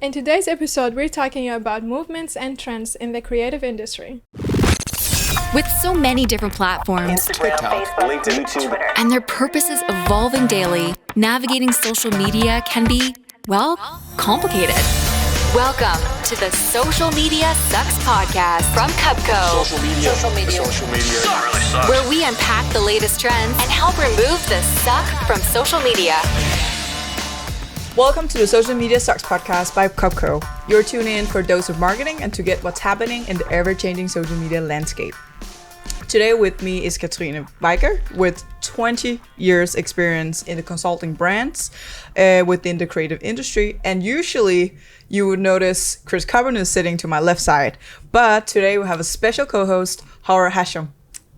In today's episode, we're talking about movements and trends in the creative industry. With so many different platforms, Instagram, Facebook, LinkedIn, Twitter, and their purposes evolving daily, navigating social media can be, well, complicated. Welcome to the Social Media Sucks podcast from Cupco. Social media really sucks. Where we unpack the latest trends and help remove the suck from social media. Welcome to the Social Media Sucks podcast by Cupco. You're tuning in for a dose of marketing and to get what's happening in the ever-changing social media landscape. Today with me is Katrine Weicker with 20 years experience in the consulting brands within the creative industry. And usually you would notice Chris Coburn is sitting to my left side. But today we have a special co-host, Hawra Hashem.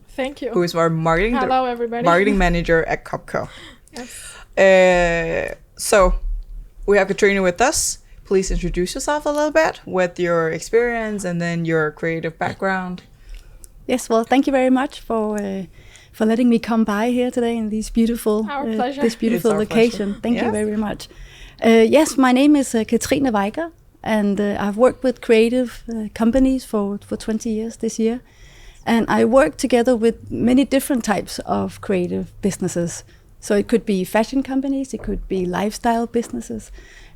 Thank you. Who is our marketing manager at Cupco. Yes. So we have Katrine with us. Please introduce yourself a little bit with your experience and then your creative background. Yes, well, thank you very much for letting me come by here today in this beautiful location. Pleasure. Thank you very much. Yes, my name is Katrine Weicker, and I've worked with creative companies for 20 years this year. And I work together with many different types of creative businesses. So it could be fashion companies, it could be lifestyle businesses,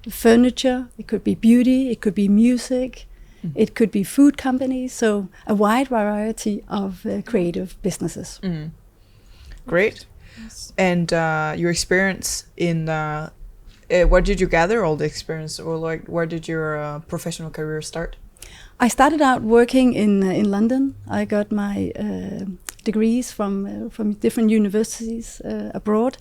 furniture, it could be beauty, it could be music, it could be food companies. So a wide variety of creative businesses. Mm. Great. Yes. And your experience in, where did you gather all the experience, or like where did your professional career start? I started out working in London. I got my degrees from different universities abroad.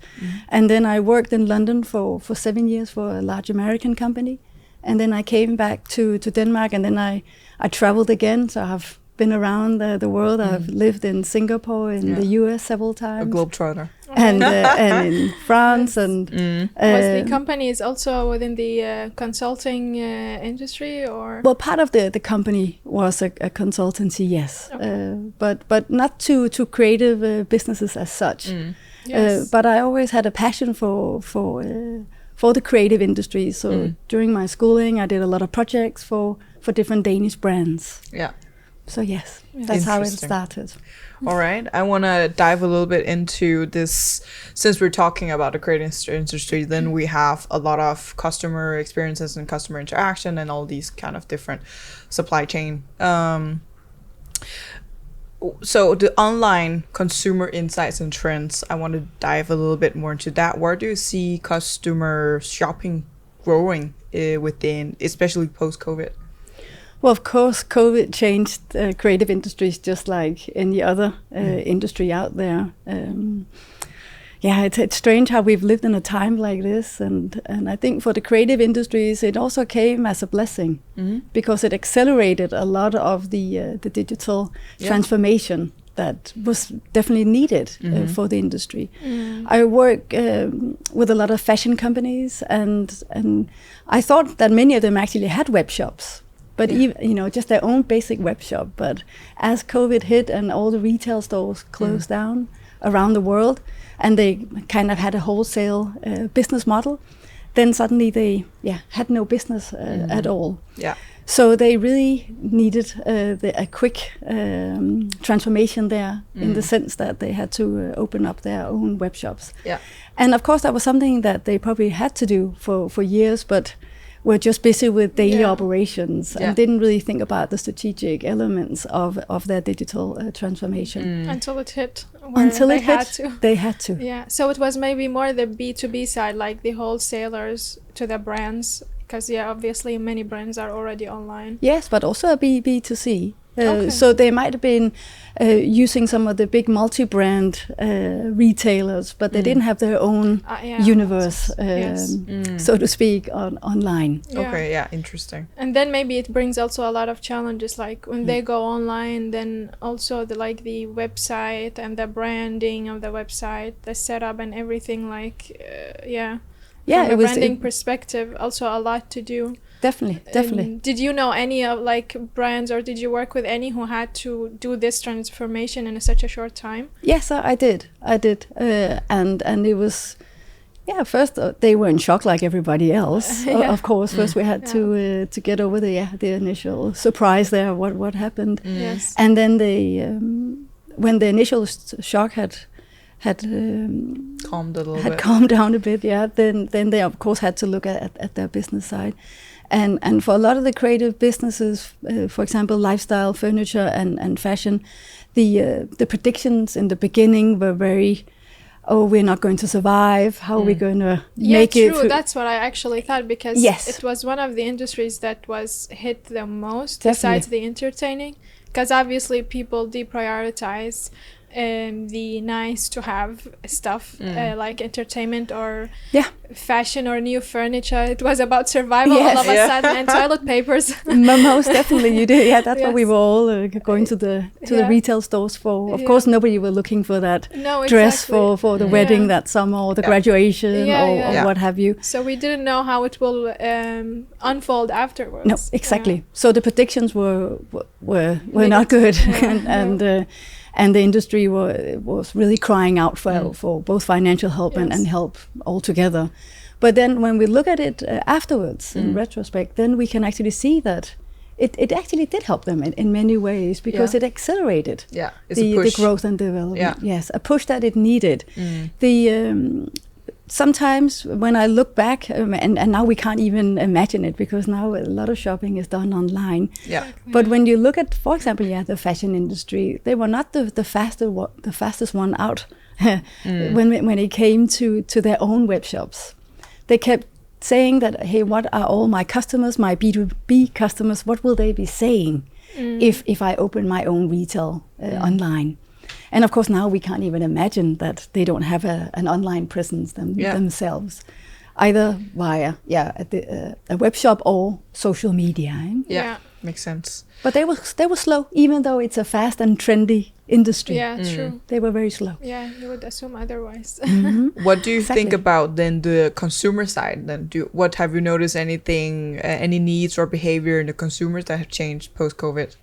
And then I worked in London for 7 years for a large American company. And then I came back to Denmark, and then I traveled again. So I've been around the world. I've lived in Singapore, in the US several times. A globetrotter. And in France. And was the companies also within the consulting industry, or? Well, part of the company was a consultancy, yes. Okay. But not to creative businesses as such. Yes. But I always had a passion for the creative industry. So during my schooling, I did a lot of projects for different Danish brands. Yeah. So yes, that's how it started. All right. I want to dive a little bit into this. Since we're talking about the creative industry, then we have a lot of customer experiences and customer interaction and all these kind of different supply chain. So the online consumer insights and trends, I want to dive a little bit more into that. Where do you see customer shopping growing within, especially post-COVID? Well, of course, COVID changed creative industries just like any other industry out there. It's strange how we've lived in a time like this. And I think for the creative industries, it also came as a blessing because it accelerated a lot of the digital transformation that was definitely needed for the industry. I work with a lot of fashion companies, and I thought that many of them actually had web shops. But even, just their own basic web shop. But as COVID hit and all the retail stores closed down around the world, and they kind of had a wholesale business model, then suddenly they had no business at all. Yeah. So they really needed a quick transformation there in the sense that they had to open up their own web shops. Yeah. And of course that was something that they probably had to do for years, but were just busy with daily operations and didn't really think about the strategic elements of their digital transformation. Until it hit. They had to. Yeah, so it was maybe more the B2B side, like the wholesalers to the brands, because obviously many brands are already online. Yes, but also a B2C. Okay. So they might have been using some of the big multi-brand retailers, but they didn't have their own universe, so to speak, online. Yeah. Okay, yeah, interesting. And then maybe it brings also a lot of challenges, like when they go online, then also the website and the branding of the website, the setup and everything, from a branding perspective, also a lot to do. Definitely. Did you know any of brands, or did you work with any who had to do this transformation in such a short time? Yes, I did. And it was first they were in shock like everybody else. Of course, first we had to get over the initial surprise there. What happened? Yes. And then they, when the initial shock had calmed down a bit, then they of course had to look at their business side. And for a lot of the creative businesses, for example, lifestyle, furniture, and fashion, the predictions in the beginning were very, we're not going to survive. How are we going to make it? Yeah, true. That's what I actually thought, because it was one of the industries that was hit the most, besides the entertaining, because obviously people deprioritize the nice to have stuff like entertainment or fashion or new furniture. It was about survival all of a sudden, and toilet papers. Most definitely you did. Yeah, that's what we were all going to the retail stores for. Of course, nobody were looking for that dress for the wedding that summer, or the graduation, or what have you. So we didn't know how it will unfold afterwards. No, exactly. So the predictions were not good, and the industry was really crying out for both financial help and help altogether. But then when we look at it afterwards, in retrospect, then we can actually see that it actually did help them in many ways, because it accelerated the growth and development. Yeah. Yes, a push that it needed. Sometimes when I look back, and now we can't even imagine it, because now a lot of shopping is done online. Yeah. But when you look at, for example, the fashion industry, they were not the fastest one out when it came to their own web shops. They kept saying that, hey, what are all my customers, my B2B customers, what will they be saying if I open my own retail online? And of course, now we can't even imagine that they don't have an online presence themselves, either via a web shop or social media. Makes sense. But they were slow, even though it's a fast and trendy industry. Yeah, true. They were very slow. Yeah, you would assume otherwise. What do you think about then the consumer side? Then what have you noticed? Anything, any needs or behavior in the consumers that have changed post-COVID?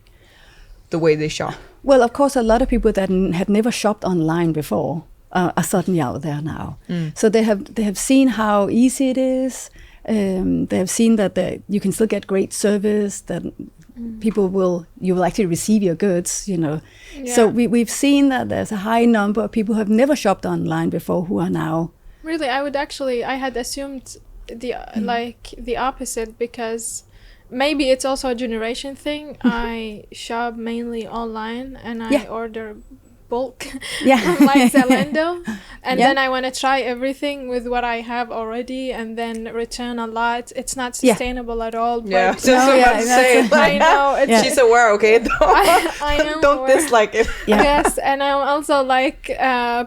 The way they shop? Well, of course, a lot of people that had never shopped online before are suddenly out there now. So they have seen how easy it is. They have seen that you can still get great service, that you will actually receive your goods, So we've seen that there's a high number of people who have never shopped online before who are now. Really, I had assumed the opposite, because maybe it's also a generation thing. I shop mainly online, and I order bulk from like Zalando, and then I want to try everything with what I have already, and then return a lot. It's not sustainable at all. But I know. She's aware, okay? I know. Don't dislike it. Yes, and I'm also like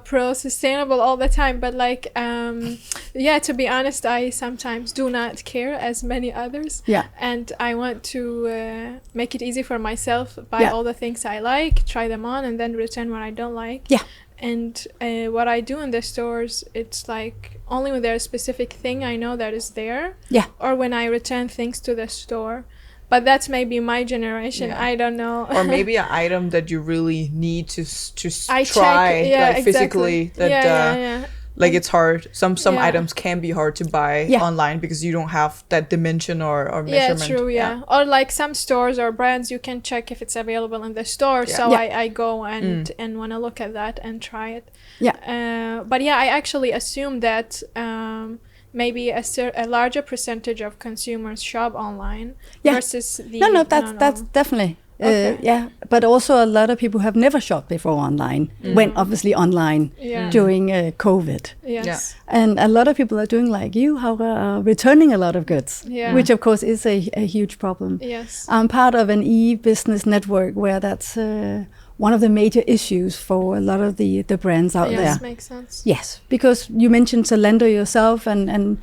pro sustainable all the time, but like to be honest, I sometimes do not care as many others. And I want to make it easy for myself, buy all the things I like, try them on, and then return what I don't like. And what I do in the stores, it's like only when there's a specific thing I know that is there, or when I return things to the store. But that's maybe my generation. I don't know. Or maybe an item that you really need to try physically. Like it's hard. Some items can be hard to buy online because you don't have that dimension or measurement. Yeah, true. Or like some stores or brands, you can check if it's available in the store. So I go and want to look at that and try it. But I actually assume that maybe a larger percentage of consumers shop online versus the... That's definitely... but also a lot of people have never shopped before online, went obviously online during COVID. And a lot of people are doing like you, Hawra, returning a lot of goods, which of course is a huge problem. I'm part of an e-business network where that's one of the major issues for a lot of the brands out there. Yes, makes sense. Yes, because you mentioned Zalando yourself, and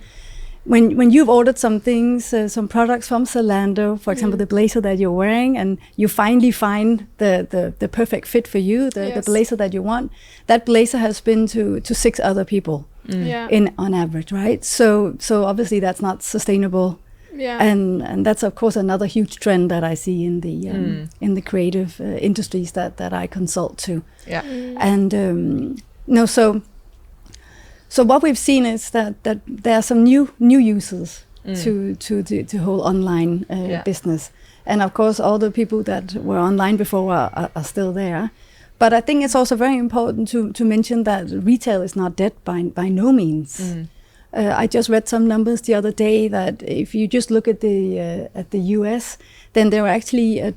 when you've ordered some things, some products from Zalando, for example, the blazer that you're wearing, and you finally find the perfect fit for you, the blazer that you want, that blazer has been to 6 other people on average, right? So obviously that's not sustainable. And that's of course another huge trend that I see in the creative industries that I consult to. And So what we've seen is that there are some new users to the whole online business. And of course, all the people that were online before are still there. But I think it's also very important to mention that retail is not dead by no means. I just read some numbers the other day that if you just look at the US, then there were actually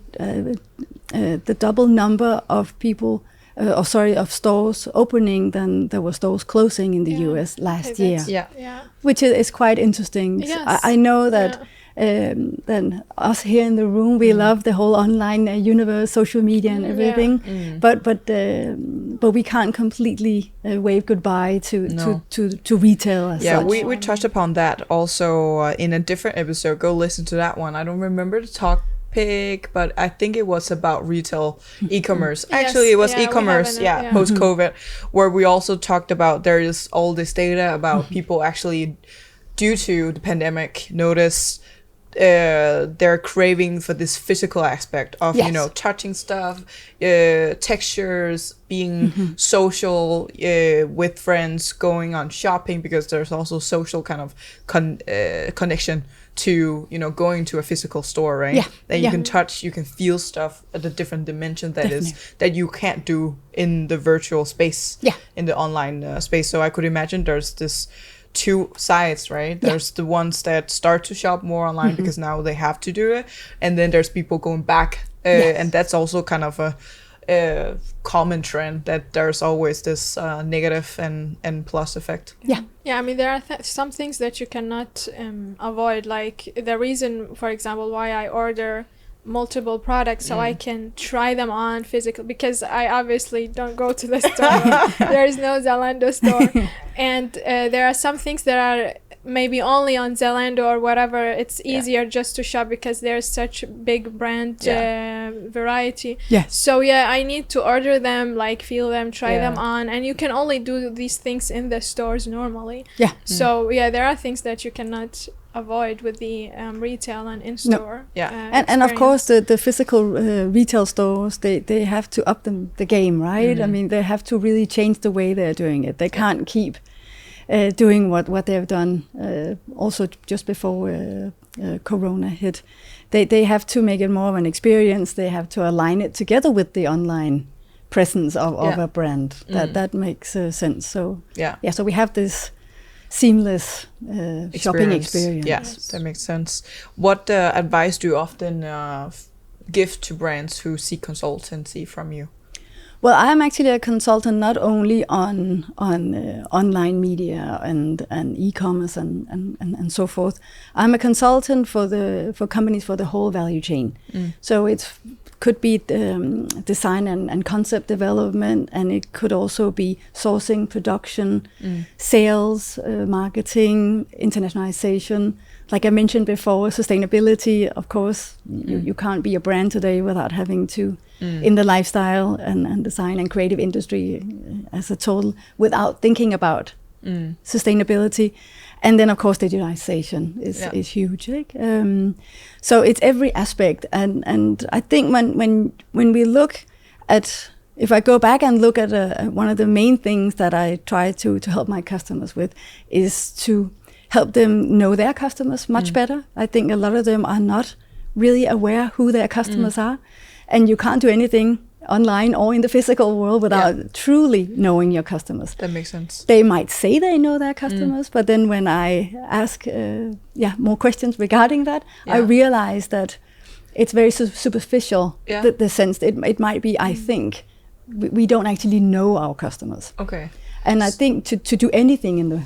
the double number of people, of stores opening than there were stores closing in the US last year. Which is quite interesting. Yes. I know that. Then us here in the room, we love the whole online universe, social media, and everything. But we can't completely wave goodbye to retail. As such. We touched upon that also in a different episode. Go listen to that one. I don't remember the topic, but I think it was about retail e-commerce. Actually, it was e-commerce. Post-COVID, where we also talked about there is all this data about people actually, due to the pandemic, notice. They're craving for this physical aspect of touching stuff, textures, being social with friends, going on shopping, because there's also social kind of connection to going to a physical store, right? That you can touch, you can feel stuff at a different dimension that you can't do in the virtual space, in the online space. So I could imagine there's this two sides, right? There's the ones that start to shop more online because now they have to do it, and then there's people going back, and that's also kind of a common trend that there's always this negative and plus effect. I mean, there are some things that you cannot avoid, like the reason, for example, why I order multiple products so I can try them on physical, because I obviously don't go to the store. There is no Zalando store, and there are some things that are maybe only on Zalando or whatever. It's easier just to shop because there's such big brand variety. So I need to order them, like feel them, try them on, and you can only do these things in the stores normally. So there are things that you cannot avoid with the retail and in-store and of course the physical retail stores, they have to up the game, right? I mean, they have to really change the way they're doing it. They can't keep doing what they've done also just before Corona hit. They have to make it more of an experience. They have to align it together with the online presence of a brand. That makes sense. So so we have this seamless shopping experience. Yes, that makes sense. What advice do you often give to brands who seek consultancy from you? Well, I am actually a consultant not only on online media and e-commerce and so forth. I'm a consultant for companies for the whole value chain. So it could be design and concept development, and it could also be sourcing, production, sales, marketing, internationalization. Like I mentioned before, sustainability, of course. You can't be a brand today without having to, in the lifestyle and design and creative industry as a total, without thinking about sustainability. And then, of course, digitalization is huge. So it's every aspect. And I think when we look at, if I go back and look at one of the main things that I try to help my customers with is to help them know their customers much better. I think a lot of them are not really aware who their customers are. And you can't do anything online or in the physical world without truly knowing your customers. That makes sense. They might say they know their customers, but then when I ask more questions regarding that, I realize that it's very superficial, the sense that it might be, I think, we don't actually know our customers. Okay. And I think to do anything in the,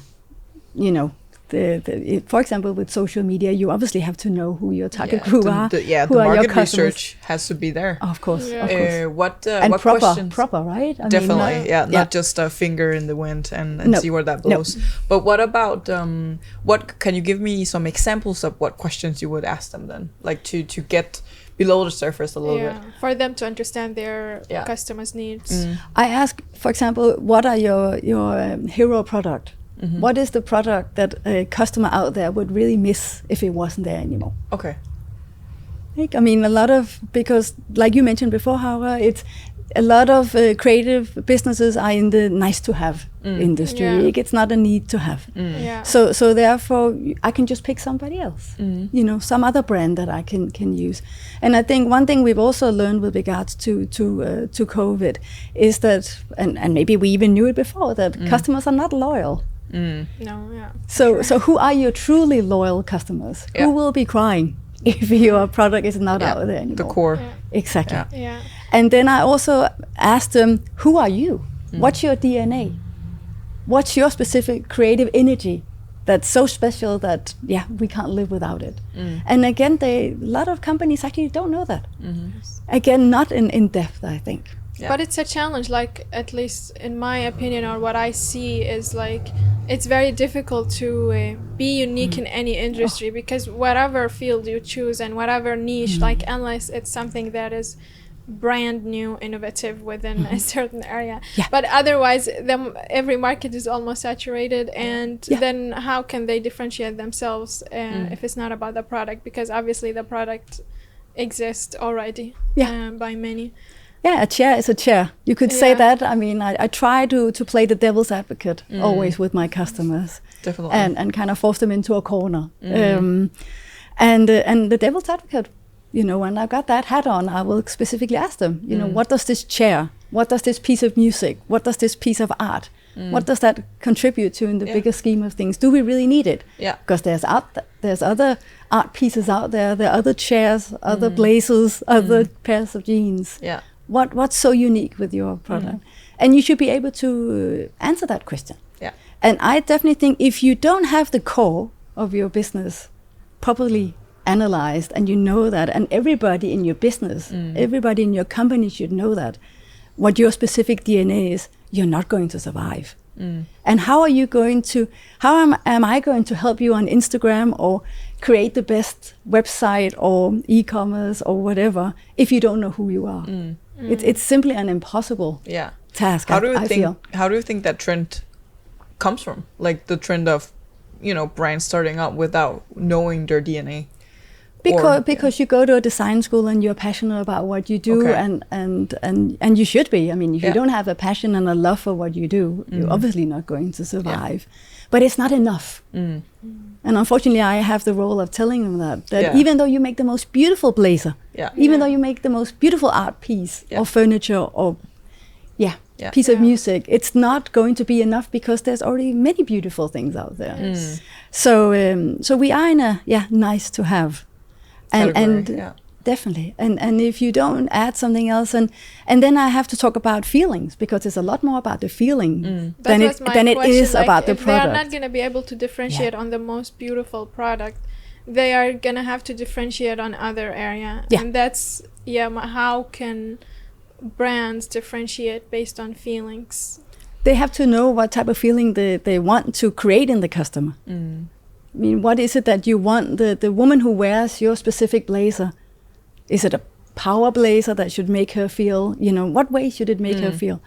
for example, with social media, you obviously have to know who your target group are. The market research has to be there. Of course, of course. And what questions? Proper, right? I Definitely, mean, not just a finger in the wind and see where that blows. But what about, can you give me some examples of what questions you would ask them then? Like to get below the surface a little bit. For them to understand their customers' needs. I ask, for example, what are your hero product? What is the product that a customer out there would really miss if it wasn't there anymore? Okay. I mean, because like you mentioned before, Hawra, a lot of creative businesses are in the nice to have industry. Yeah. It's not a need to have. Yeah. So therefore, I can just pick somebody else, some other brand that I can use. And I think one thing we've also learned with regards to COVID is that, and maybe we even knew it before, that customers are not loyal. No, yeah. So who are your truly loyal customers? Yeah. Who will be crying if your product is not out there anymore? The core. Yeah. Exactly. Yeah. Yeah. And then I also asked them, who are you? What's your DNA? What's your specific creative energy that's so special that, we can't live without it? And again, a lot of companies actually don't know that. Again, not in depth, I think. Yeah. But it's a challenge, like, at least in my opinion, or what I see is like, it's very difficult to be unique in any industry, because whatever field you choose and whatever niche, like, unless it's something that is brand new, innovative within a certain area. Yeah. But otherwise, every market is almost saturated, and then how can they differentiate themselves if it's not about the product? Because obviously the product exists already by many. Yeah, a chair is a chair. You could say that. I mean, I try to play the devil's advocate always with my customers. Definitely. And kind of force them into a corner. And the devil's advocate, when I've got that hat on, I will specifically ask them, what does this chair, what does this piece of music, what does this piece of art, what does that contribute to in the bigger scheme of things? Do we really need it? Yeah. Because there's other art pieces out there. There are other chairs, other blazers, other pairs of jeans. Yeah. What's so unique with your product? And you should be able to answer that question. Yeah. And I definitely think if you don't have the core of your business properly analyzed, and you know that, and everybody in your business, everybody in your company should know that, what your specific DNA is, you're not going to survive. And how am I going to help you on Instagram or create the best website or e-commerce or whatever if you don't know who you are? It's simply an impossible task. How do you feel. How do you think that trend comes from? Like the trend of, brands starting up without knowing their DNA. Because you go to a design school and you're passionate about what you do, and you should be. I mean, if you don't have a passion and a love for what you do, you're obviously not going to survive. But it's not enough. And unfortunately, I have the role of telling them that even though you make the most beautiful blazer, even though you make the most beautiful art piece or furniture or piece of music, it's not going to be enough, because there's already many beautiful things out there. So we are in a nice to have. And definitely. And if you don't add something else, and then I have to talk about feelings, because it's a lot more about the feeling than it is like, about the if product. They're not going to be able to differentiate on the most beautiful product, they are going to have to differentiate on other area. And that's, how can brands differentiate based on feelings? They have to know what type of feeling they want to create in the customer. I mean, what is it that you want the woman who wears your specific blazer? Is it a power blazer that should make her feel, what way should it make her feel?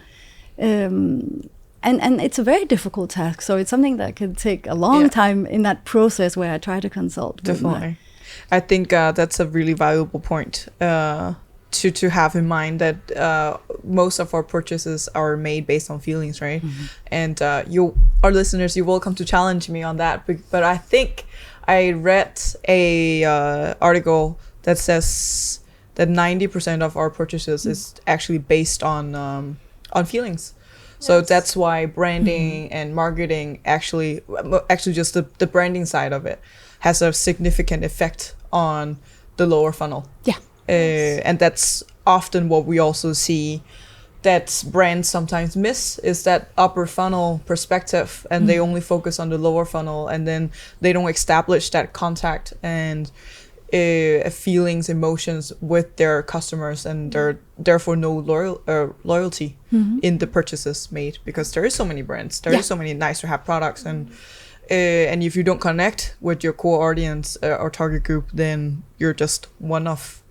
And it's a very difficult task. So it's something that can take a long time in that process where I try to consult. Definitely. I think that's a really valuable point to have in mind, that most of our purchases are made based on feelings, right? And our listeners, you're welcome to challenge me on that. But I think I read a article that says that 90% of our purchases is actually based on feelings. So that's why branding and marketing actually just the branding side of it has a significant effect on the lower funnel. And that's often what we also see that brands sometimes miss, is that upper funnel perspective, and they only focus on the lower funnel, and then they don't establish that contact and feelings, emotions with their customers, and therefore no loyalty in the purchases made, because there is so many brands, there is so many nice to have products, and if you don't connect with your core audience or target group, then you're just one of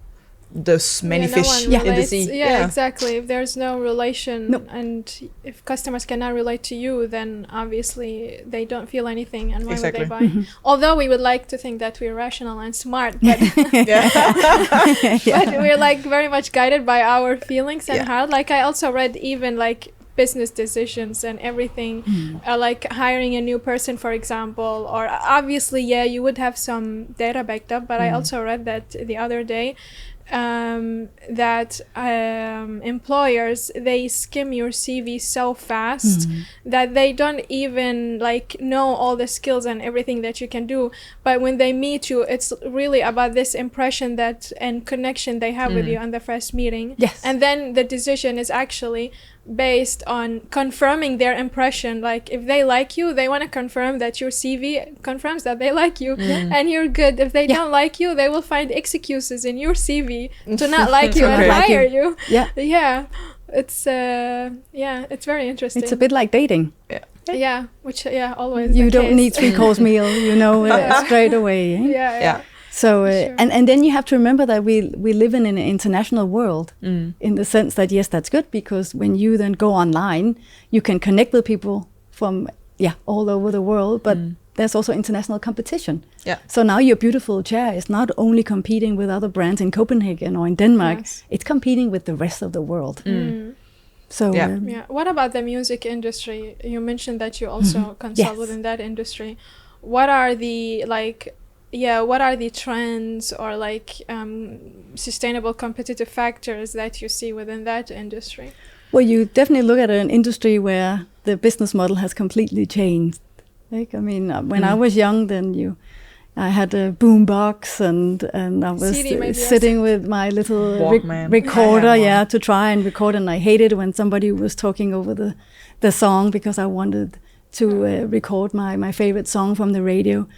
there's many fish in the sea. Yeah, exactly. If there's no relation, and if customers cannot relate to you, then obviously they don't feel anything, and why would they buy? Although we would like to think that we're rational and smart, but, but we're like very much guided by our feelings and heart. Like I also read even like business decisions and everything, like hiring a new person, for example, or obviously, you would have some data backed up, but I also read that the other day, that employers, they skim your CV so fast that they don't even like know all the skills and everything that you can do, but when they meet you, it's really about this impression that and connection they have with you on the first meeting. And then the decision is actually based on confirming their impression. Like if they like you, they want to confirm that your CV confirms that they like you and you're good. If they don't like you, they will find excuses in your CV to not like you and hire you. It's it's very interesting. It's a bit like dating. Which always you don't need 3-course meal, you know, straight away. So and then you have to remember that we live in an international world, in the sense that yes, that's good, because when you then go online, you can connect with people from all over the world, but there's also international competition. So now your beautiful chair is not only competing with other brands in Copenhagen or in Denmark, it's competing with the rest of the world. So what about the music industry? You mentioned that you also consult within that industry. What are the what are the trends or like sustainable competitive factors that you see within that industry? Well, you definitely look at an industry where the business model has completely changed. Like, I mean, when I was young, then I had a boombox and I was sitting with my little recorder, to try and record. And I hated when somebody was talking over the song, because I wanted to record my favorite song from the radio.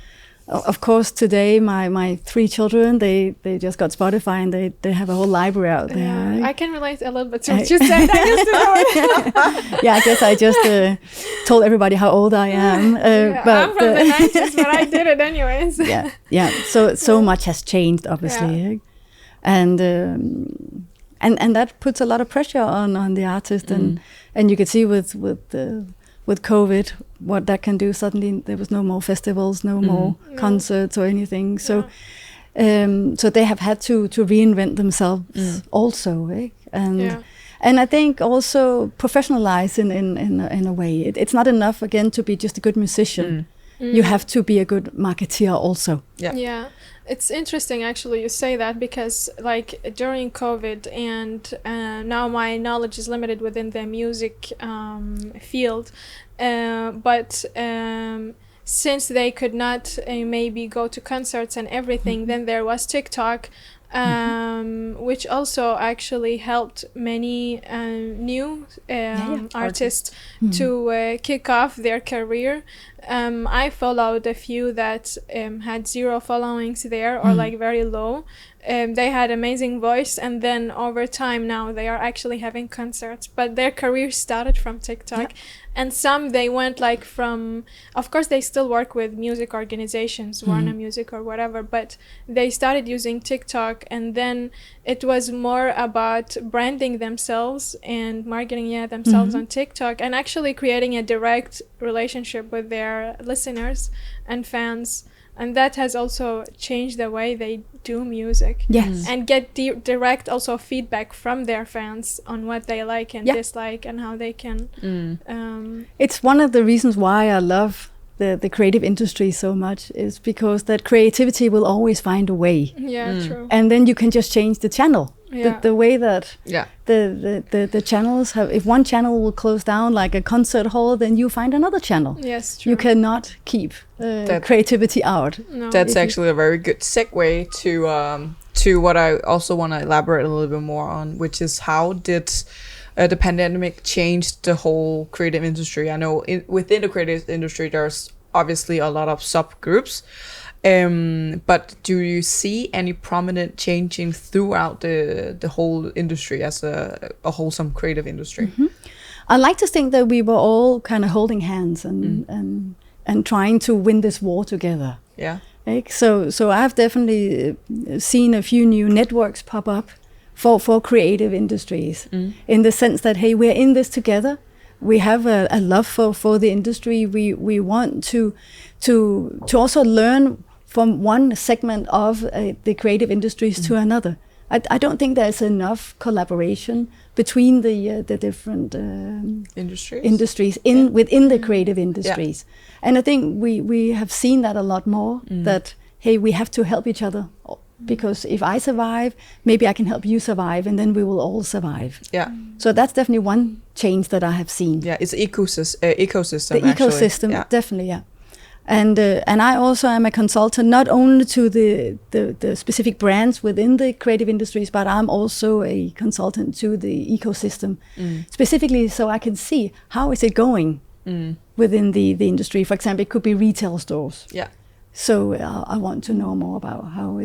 Of course, today my 3 children, they just got Spotify and they have a whole library out there. Yeah, I can relate a little bit to what you said. I used to know it. I guess I just told everybody how old I am. But I'm from the 90s, but I did it anyways. So much has changed, obviously, and that puts a lot of pressure on the artist, and you can see with COVID, what that can do. Suddenly there was no more festivals, no more concerts or anything. So they have had to reinvent themselves also. And I think also professionalize in a way. It's not enough, again, to be just a good musician. You have to be a good marketeer also. It's interesting actually you say that, because like during COVID, and now my knowledge is limited within the music field, but since they could not maybe go to concerts and everything, then there was TikTok, which also actually helped many new artists to kick off their career. I followed a few that had 0 followings there, or like very low. They had amazing voice, and then over time now they are actually having concerts, but their career started from TikTok. And some, they went like from, of course they still work with music organizations, Warner Music or whatever, but they started using TikTok, and then it was more about branding themselves and marketing themselves on TikTok, and actually creating a direct relationship with their listeners and fans. And that has also changed the way they do music. And get direct also feedback from their fans on what they like and dislike, and how they can... It's one of the reasons why I love the creative industry so much, is because that creativity will always find a way. True. And then you can just change the channel. The way that the channels have, if one channel will close down, like a concert hall, then you find another channel. Yes, true. You cannot keep creativity out. No. That's actually a very good segue to what I also want to elaborate a little bit more on, which is how did the pandemic change the whole creative industry? I know within the creative industry there's obviously a lot of subgroups. But do you see any prominent changing throughout the whole industry as a wholesome creative industry? I like to think that we were all kind of holding hands and trying to win this war together. Like, so I've definitely seen a few new networks pop up for creative industries, in the sense that, hey, we're in this together. We have a love for the industry. We want to also learn from one segment of the creative industries to another. I don't think there's enough collaboration between the different industries within the creative industries. And I think we have seen that a lot more, that, hey, we have to help each other. Because if I survive, maybe I can help you survive, and then we will all survive. Yeah. So that's definitely one change that I have seen. Yeah, it's ecosystem. The ecosystem, definitely, yeah. And I also am a consultant, not only to the specific brands within the creative industries, but I'm also a consultant to the ecosystem, specifically so I can see how is it going within the industry. For example, it could be retail stores. Yeah. So I want to know more about how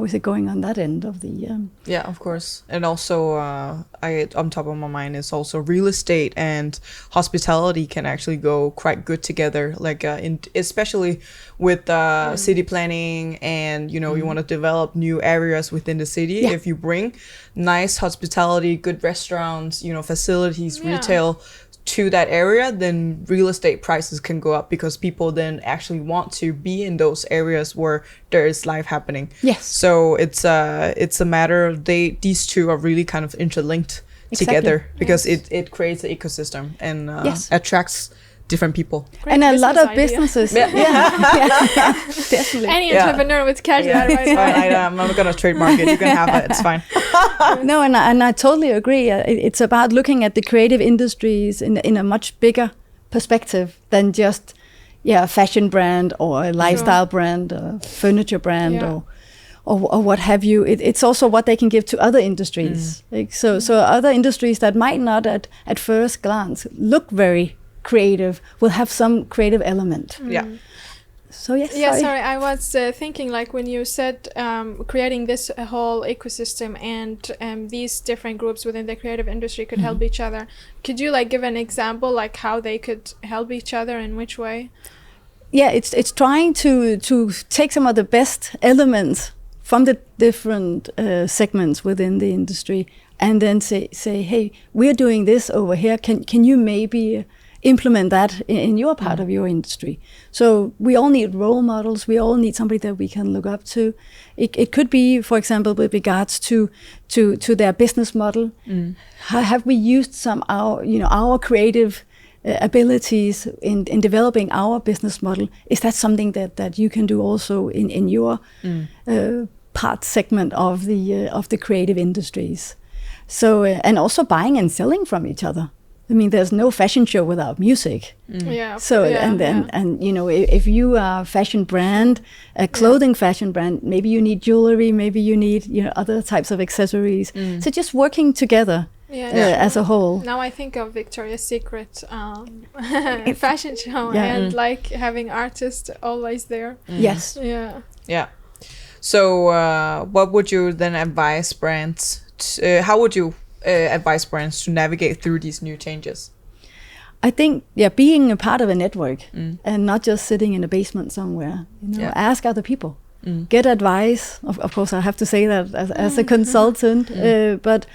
is it going on that end of the... Yeah, of course. And also, on top of my mind is also real estate and hospitality can actually go quite good together. Like, especially with city planning and, you want to develop new areas within the city. If you bring nice hospitality, good restaurants, facilities, retail to that area, then real estate prices can go up because people then actually want to be in those areas where there is life happening. Yes. So it's a matter of these two are really kind of interlinked together because it creates an ecosystem and attracts different people. Great and a lot of idea. businesses. Definitely. Any entrepreneur would catch that right now. I'm not gonna trademark it. You can have it. It's fine. No, and I totally agree. It's about looking at the creative industries in a much bigger perspective than just a fashion brand or a lifestyle brand, or furniture brand, or what have you. It's also what they can give to other industries. Like, so other industries that might not at first glance look very creative will have some creative element. Yeah. So yes. Yeah, sorry. I was thinking, like, when you said creating this whole ecosystem and these different groups within the creative industry could help each other. Could you give an example, like how they could help each other, in which way? Yeah, it's trying to take some of the best elements from the different segments within the industry, and then say, hey, we're doing this over here. Can you maybe implement that in your part of your industry? So we all need role models. We all need somebody that we can look up to. It could be, for example, with regards to their business model. Have we used our creative abilities in developing our business model? Is that something that you can do also in your part segment of the creative industries? So and also buying and selling from each other. I mean, there's no fashion show without music. Yeah. So and if you are a fashion brand, a clothing fashion brand, maybe you need jewelry, maybe you need other types of accessories. So just working together as a whole. Now I think of Victoria's Secret fashion show and having artists always there. Yes. Yeah. Yeah. So what would you then advise brands? How would you advise brands to navigate through these new changes? I think being a part of a network and not just sitting in a basement somewhere. Ask other people, get advice. Of course, I have to say that as a consultant, but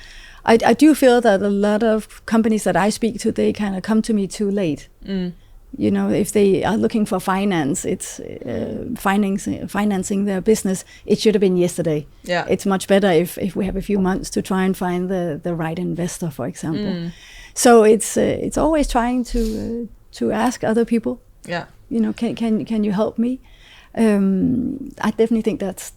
I do feel that a lot of companies that I speak to, they kind of come to me too late. If they are looking for finance, it's financing their business. It should have been yesterday. Yeah, it's much better if we have a few months to try and find the right investor, for example. So it's always trying to ask other people. Yeah, can you help me? I definitely think that's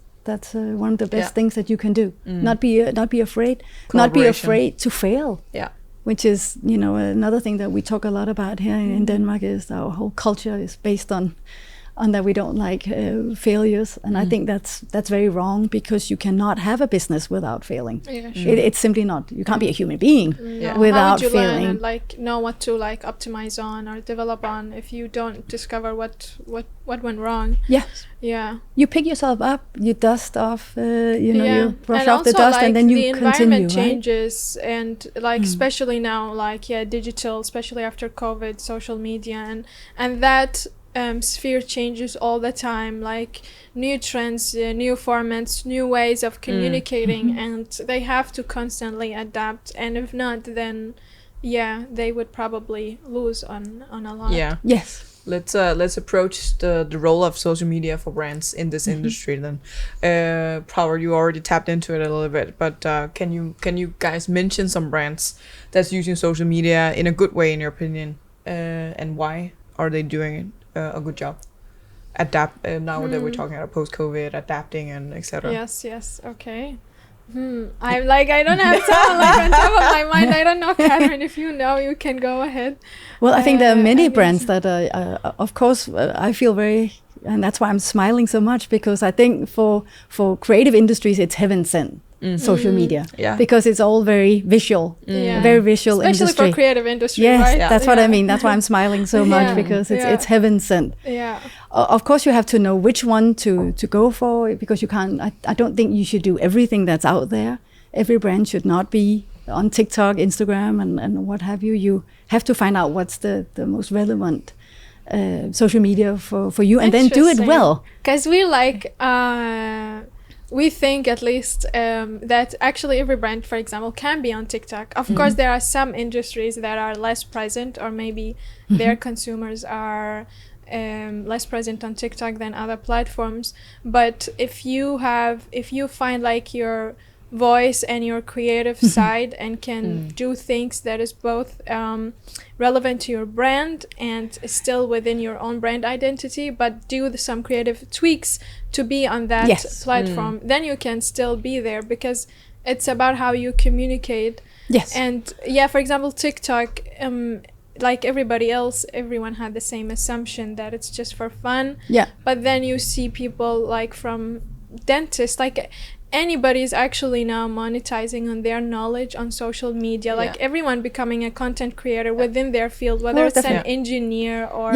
one of the best things that you can do. Not be afraid. Not be afraid to fail. Yeah. Which is, another thing that we talk a lot about here in Denmark is our whole culture is based on that we don't like failures. And I think that's very wrong, because you cannot have a business without failing. Yeah, sure. It's simply not. You can't be a human being without failing. How would you learn and know what to optimize on or develop on if you don't discover what went wrong? Yes. Yeah. You pick yourself up, you dust off, you brush off the dust, and then you continue. The environment changes, and especially now, digital, especially after COVID, social media, and that sphere changes all the time, like new trends, new formats, new ways of communicating, and they have to constantly adapt. And if not, then they would probably lose on a lot. Yeah. Yes. Let's approach the role of social media for brands in this industry then. Probably you already tapped into it a little bit, but can you guys mention some brands that's using social media in a good way in your opinion, and why are they doing a good job? Now that we're talking about post-COVID, adapting and etc. Yes. Okay. I'm like, I don't have time, like on top of my mind. I don't know, Catherine. If you know, you can go ahead. Well, I think there are many brands that, of course, I feel very, and that's why I'm smiling so much, because I think for creative industries, it's heaven sent. Social media, because it's all very visual, very visual, especially industry. For creative industry. Yes, right? That's what I mean. That's why I'm smiling so much, because it's heaven sent. Yeah. Of course, you have to know which one to go for, because you can't. I don't think you should do everything that's out there. Every brand should not be on TikTok, Instagram, and what have you. You have to find out what's the most relevant social media for you, and then do it well. Because we like. We think at least that actually every brand, for example, can be on TikTok. Of course, there are some industries that are less present, or maybe their consumers are less present on TikTok than other platforms. But if you find like your voice and your creative side and can do things that is both relevant to your brand and still within your own brand identity, but do some creative tweaks to be on that platform, then you can still be there, because it's about how you communicate. Yes. And for example, TikTok, like everybody else, everyone had the same assumption that it's just for fun. Yeah. But then you see people like from dentists, like anybody is actually now monetizing on their knowledge on social media, like everyone becoming a content creator within their field, whether it's an engineer or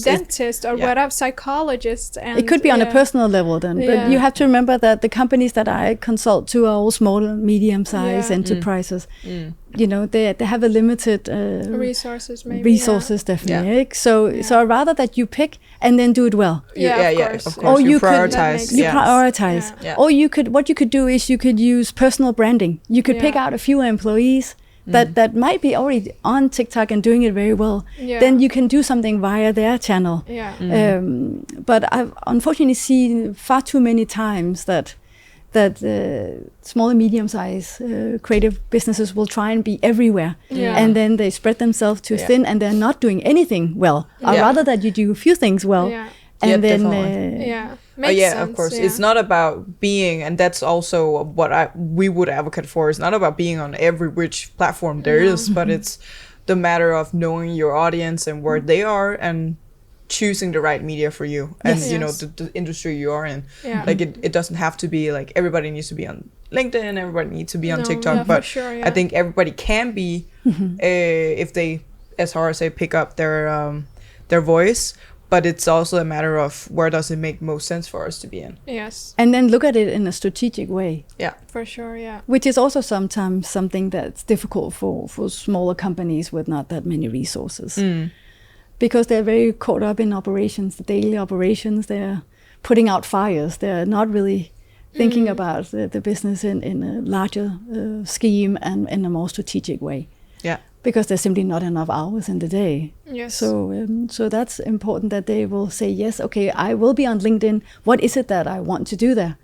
dentist or whatever, psychologist. And it could be on a personal level then, but you have to remember that the companies that I consult to are all small and medium size enterprises. You know, they have a limited resources, definitely. So I'd rather that you pick and then do it well. Of course. Or you prioritize. Prioritize. Or what you could do is you could use personal branding. You could pick out a few employees that might be already on TikTok and doing it very well. Then you can do something via their channel. But I've unfortunately seen far too many times that small and medium-sized creative businesses will try and be everywhere, and then they spread themselves too thin, and they're not doing anything well. Or rather that you do a few things well, and then makes sense, of course. It's not about being, and that's also what we would advocate for. It's not about being on every which platform there is, but it's the matter of knowing your audience and where they are, and choosing the right media for you, and you know the industry you are in. Like it doesn't have to be like everybody needs to be on LinkedIn, everybody needs to be on TikTok, but I think everybody can be if they, as Hawra say, pick up their voice. But it's also a matter of where does it make most sense for us to be in. Yes. And then look at it in a strategic way. Yeah. For sure, Which is also sometimes something that's difficult for smaller companies with not that many resources. Because they're very caught up in operations, the daily operations. They're putting out fires. They're not really thinking about the business in a larger scheme and in a more strategic way. Yeah. Because there's simply not enough hours in the day. Yes. So that's important that they will say, yes, okay, I will be on LinkedIn. What is it that I want to do there?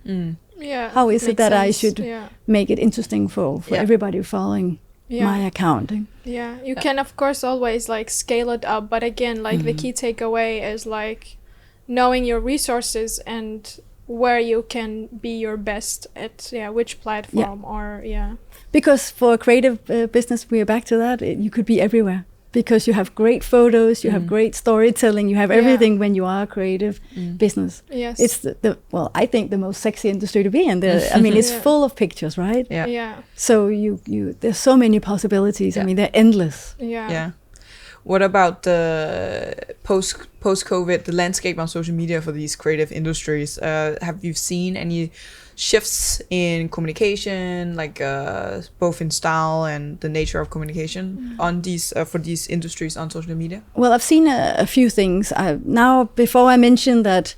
How is it that I should make it interesting for everybody following my account? You can of course always like scale it up, but again, like the key takeaway is like knowing your resources and where you can be your best at which platform or because for a creative business, we are back to that, you could be everywhere because you have great photos, you have great storytelling, you have everything when you are a creative business. Yes, it's I think the most sexy industry to be in. I mean, it's full of pictures, right? So you there's so many possibilities. I mean, they're endless. What about the post-COVID, the landscape on social media for these creative industries? Have you seen any shifts in communication, like both in style and the nature of communication on these for these industries on social media? Well, I've seen a few things. Now, before I mentioned that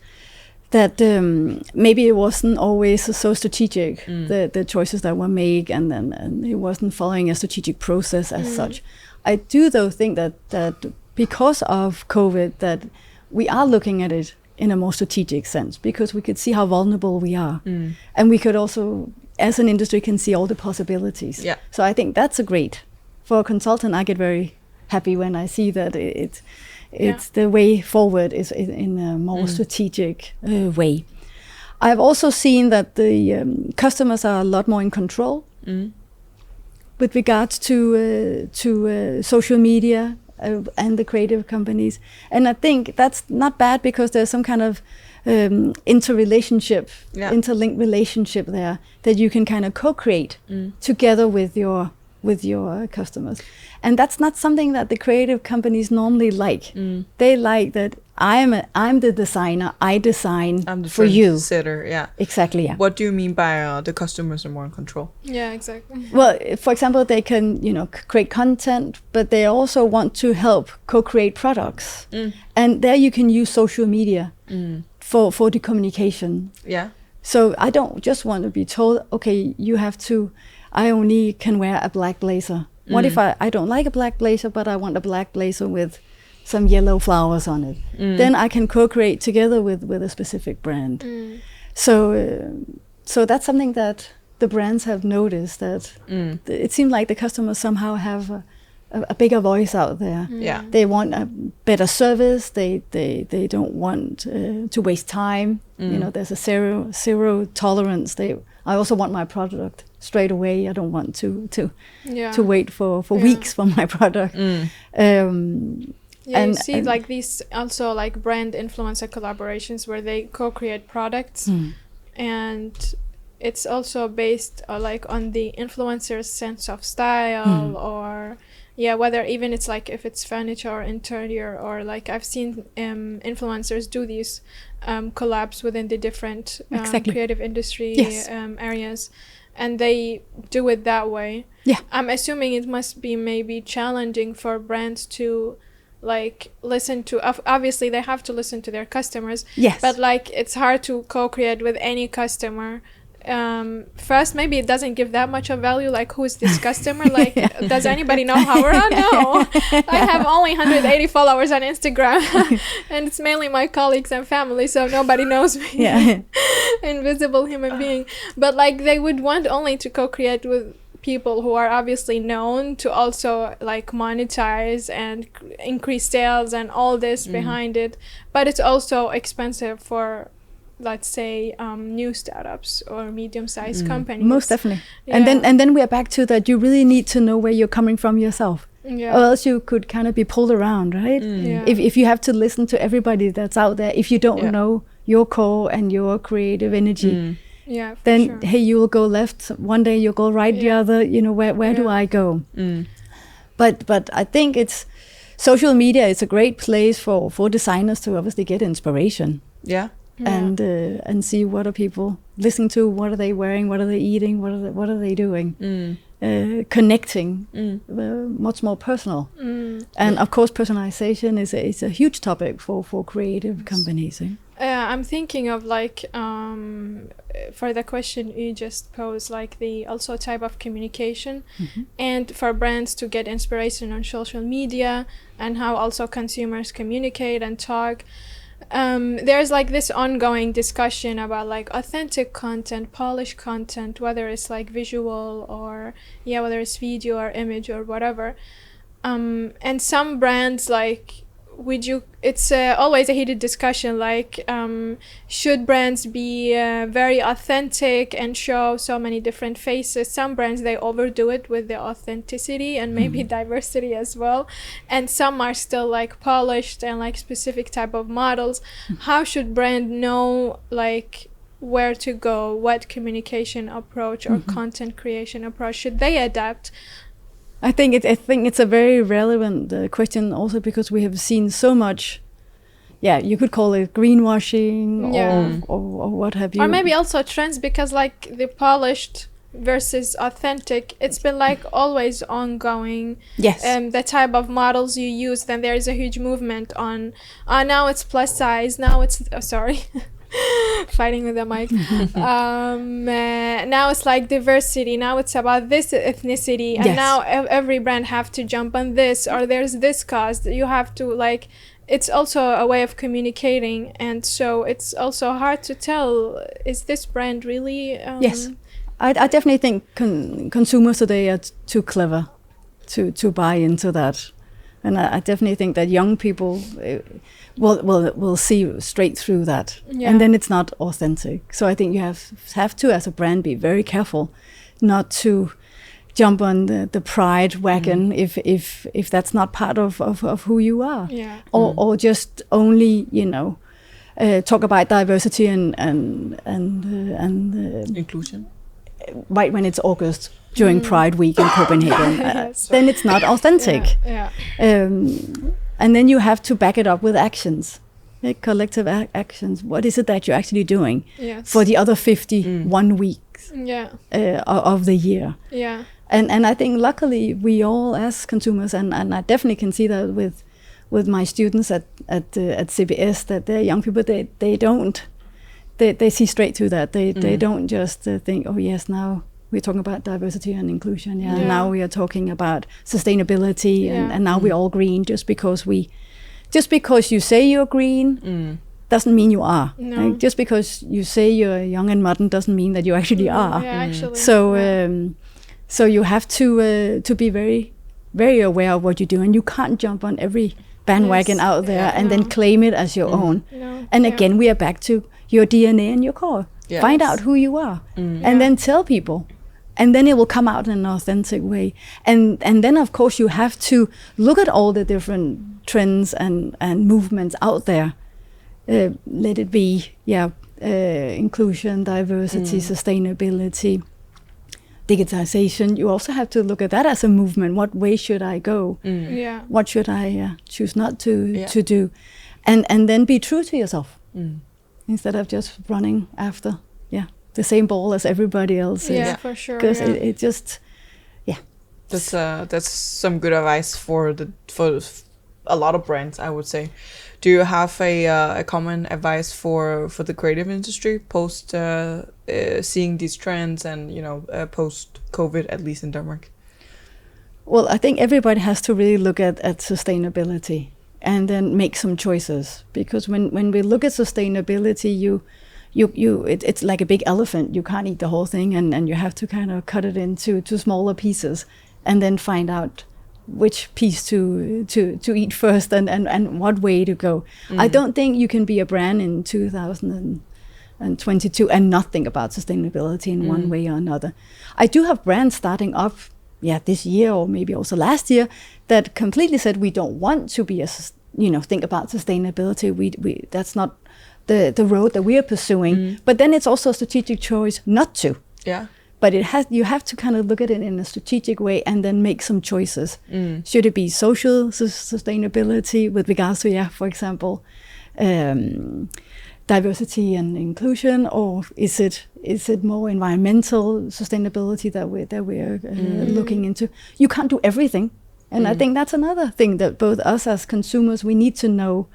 maybe it wasn't always so strategic, the choices that were made, and it wasn't following a strategic process as such. I do, though, think that because of COVID, that we are looking at it in a more strategic sense, because we could see how vulnerable we are. And we could also, as an industry, can see all the possibilities. Yeah. So I think that's a great. For a consultant, I get very happy when I see that it's the way forward is in a more strategic way. I've also seen that the customers are a lot more in control with regards to social media and the creative companies. And I think that's not bad, because there's some kind of interlinked relationship there that you can kind of co-create together with your customers. And that's not something that the creative companies normally like. They like that I'm the designer, I design for you. Sitter, yeah. Exactly, yeah. What do you mean by the customers are more in control? Yeah, exactly. Well, for example, they can, create content, but they also want to help co-create products. And there you can use social media for the communication. Yeah. So I don't just want to be told, okay, I only can wear a black blazer. What if I don't like a black blazer, but I want a black blazer with some yellow flowers on it? Then I can co-create together with a specific brand. So that's something that the brands have noticed, that it seems like the customers somehow have a bigger voice out there. Yeah. They want a better service. They don't want to waste time. There's a zero tolerance. I also want my product straight away. I don't want to wait for weeks for my product. You see like these also like brand influencer collaborations where they co-create products, and it's also based like on the influencer's sense of style, or whether even it's like if it's furniture or interior, or like I've seen influencers do these collabs within the different creative industry areas, and they do it that way. Yeah, I'm assuming it must be maybe challenging for brands to like listen to, obviously they have to listen to their customers, but like it's hard to co-create with any customer. First, maybe it doesn't give that much of value, like who is this customer, like does anybody know Hawra? No, I have only 180 followers on Instagram and it's mainly my colleagues and family, so nobody knows me. Invisible human being. But like they would want only to co-create with people who are obviously known, to also like monetize and increase sales and all this behind it. But it's also expensive for, let's say, new startups or medium-sized companies. Most definitely. And then we're back to that. You really need to know where you're coming from yourself, or else you could kind of be pulled around, right? If you have to listen to everybody that's out there, if you don't know your core and your creative energy, then hey, you will go left one day, you'll go right the other. Where do I go? But I think it's social media is a great place for designers to obviously get inspiration. And see what are people listening to, what are they wearing, what are they eating, what are they doing, connecting, much more personal. And of course personalization is a huge topic for creative companies. I'm thinking of like for the question you just posed, like the also type of communication, and for brands to get inspiration on social media, and how also consumers communicate and talk. There's like this ongoing discussion about like authentic content, polished content, whether it's like visual or whether it's video or image or whatever. And some brands like, it's always a heated discussion, like should brands be very authentic and show so many different faces? Some brands, they overdo it with the authenticity and maybe diversity as well, and some are still like polished and like specific type of models. How should brand know like where to go, what communication approach or content creation approach should they adapt? I think it's a very relevant question, also because we have seen so much you could call it greenwashing or what have you. Or maybe also trends, because like the polished versus authentic, it's been like always ongoing. Yes. The type of models you use, then there is a huge movement on now it's plus size, now it's sorry fighting with the mic. Now it's like diversity, now it's about this ethnicity, and now every brand have to jump on this, or there's this cause that you have to like. It's also a way of communicating, and so it's also hard to tell, is this brand really yes, I definitely think consumers today are too clever to buy into that, and I definitely think that young people will see straight through that, and then it's not authentic. So I think you have to, as a brand, be very careful not to jump on the pride wagon if that's not part of who you are, or just only talk about diversity and inclusion right when it's August during Pride Week in Copenhagen. Then it's not authentic. And then you have to back it up with actions, collective actions. What is it that you're actually doing for the other 51 weeks of the year? And I think luckily we all, as consumers, and I definitely can see that with my students at CBS, that they're young people, they see straight through that. They don't just think, oh yes, now we're talking about diversity and inclusion, now we are talking about sustainability, and now we're all green just because you say you're green doesn't mean you are. No. Like, just because you say you're young and modern doesn't mean that you actually are. So you have to be very, very aware of what you do, and you can't jump on every bandwagon out there and then claim it as your own. And again, we are back to your DNA and your core. Find out who you are, and then tell people, and then it will come out in an authentic way. And then of course you have to look at all the different trends and movements out there. Let it be inclusion, diversity, sustainability, digitization. You also have to look at that as a movement. What way should I go? What should I choose not to do? And then be true to yourself instead of just running after the same ball as everybody else is. For sure. Because it just that's some good advice for a lot of brands, I would say. Do you have a common advice for the creative industry post seeing these trends and post COVID, at least in Denmark? Well, I think everybody has to really look at sustainability and then make some choices, because when we look at sustainability, it's like a big elephant. You can't eat the whole thing, and you have to kind of cut it into smaller pieces and then find out which piece to eat first and what way to go. I don't think you can be a brand in 2022 and not think about sustainability in one way or another. I do have brands starting up this year or maybe also last year that completely said we don't want to be think about sustainability. We that's not the road that we are pursuing. But then it's also a strategic choice not to. But you have to kind of look at it in a strategic way and then make some choices. Should it be social sustainability with regards to, for example, diversity and inclusion, or is it more environmental sustainability that we're looking into? You can't do everything, and I think that's another thing that both us as consumers, we need to know,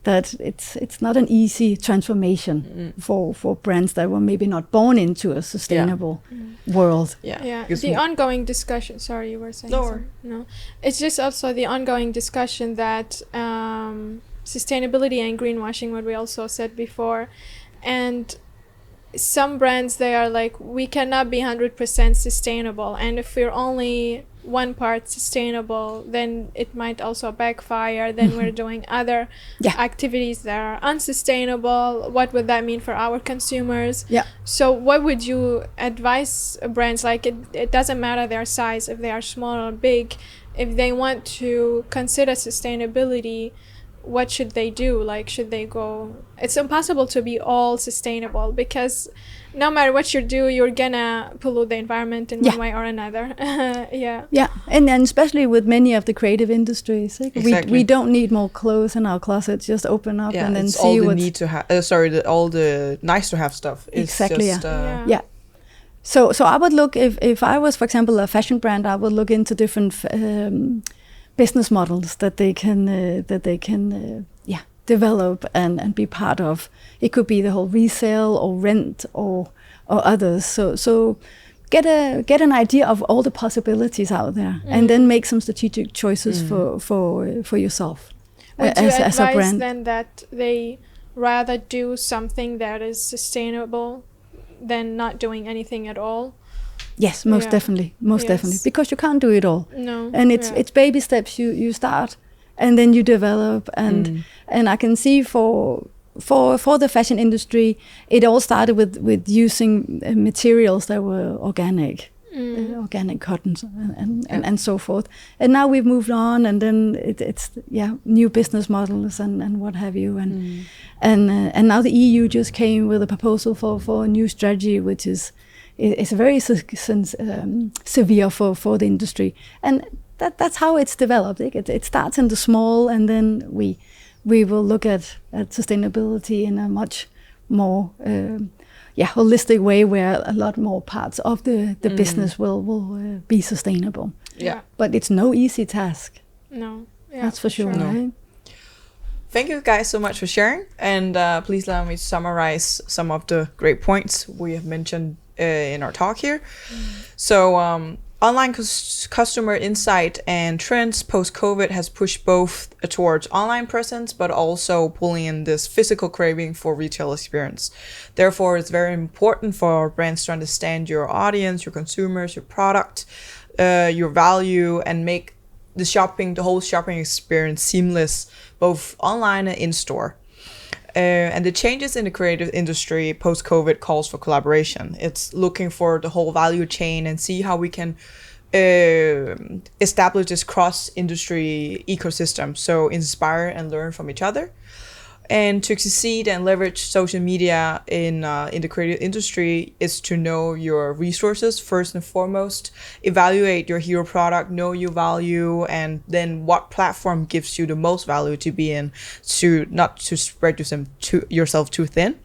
that it's not an easy transformation for brands that were maybe not born into a sustainable world. The ongoing discussion. Sorry, you were saying something. No, it's just also the ongoing discussion that sustainability and greenwashing, what we also said before, and some brands, they are like, we cannot be 100% sustainable, and if we're only one part sustainable, then it might also backfire. Then we're doing other activities that are unsustainable. What would that mean for our consumers? So what would you advise brands? Like, it doesn't matter their size, if they are small or big, if they want to consider sustainability, what should they do? Like, should they go? It's impossible to be all sustainable, because no matter what you do, you're gonna pollute the environment in one way or another. Yeah, and especially with many of the creative industries, like Exactly. we don't need more clothes in our closets. Just open up and then it's see all the what's need to have. All the nice to have stuff. It's Exactly, Just, yeah. So I would look, if I was, for example, a fashion brand, I would look into different business models that they can develop and be part of. It could be the whole resale or rent or others. So get an idea of all the possibilities out there, and then make some strategic choices for yourself. Would you as a advise brand. then that they rather do something that is sustainable than not doing anything at all? Yes, most definitely, because you can't do it all. No, and it's baby steps. You start, and then you develop, and I can see for the fashion industry, it all started with using materials that were organic. Organic cottons and so forth, and now we've moved on, and then it's new business models and what have you, and now the EU just came with a proposal for a new strategy, which is very severe for the industry, and that's how it's developed. It starts in the small, and then we will look at sustainability in a much more holistic way, where a lot more parts of the business will be sustainable. Yeah. But it's no easy task. No. Yeah, That's for sure. Right? Thank you guys so much for sharing, and please allow me to summarize some of the great points we have mentioned in our talk here. So online customer insight and trends post-COVID has pushed both towards online presence, but also pulling in this physical craving for retail experience. Therefore, it's very important for brands to understand your audience, your consumers, your product, your value, and make the whole shopping experience seamless, both online and in-store. And the changes in the creative industry post-COVID calls for collaboration. It's looking for the whole value chain and see how we can establish this cross-industry ecosystem. So inspire and learn from each other. And to succeed and leverage social media in the creative industry is to know your resources first and foremost, evaluate your hero product, know your value, and then what platform gives you the most value to be in, to not to spread yourself too thin.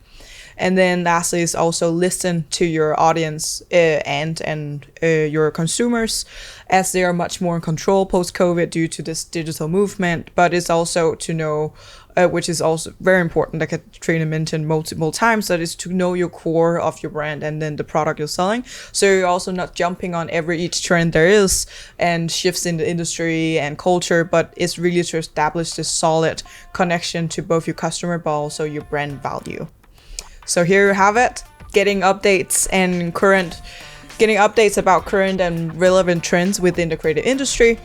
And then lastly is also listen to your audience and your consumers, as they are much more in control post-COVID due to this digital movement. But it's also to know, which is also very important, like Katrina mentioned multiple times, that is to know your core of your brand and then the product you're selling. So you're also not jumping on each trend there is and shifts in the industry and culture, but it's really to establish this solid connection to both your customer but also your brand value. So here you have it, getting updates about current and relevant trends within the creative industry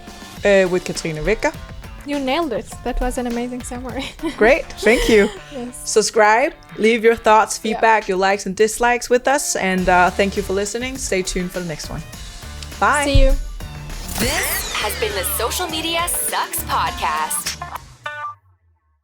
with Katrine Wicker. You nailed it. That was an amazing summary. Great, thank you. Yes. Subscribe, leave your thoughts, feedback, your likes and dislikes with us, and thank you for listening. Stay tuned for the next one. Bye. See you. This has been the Social Media Sucks Podcast.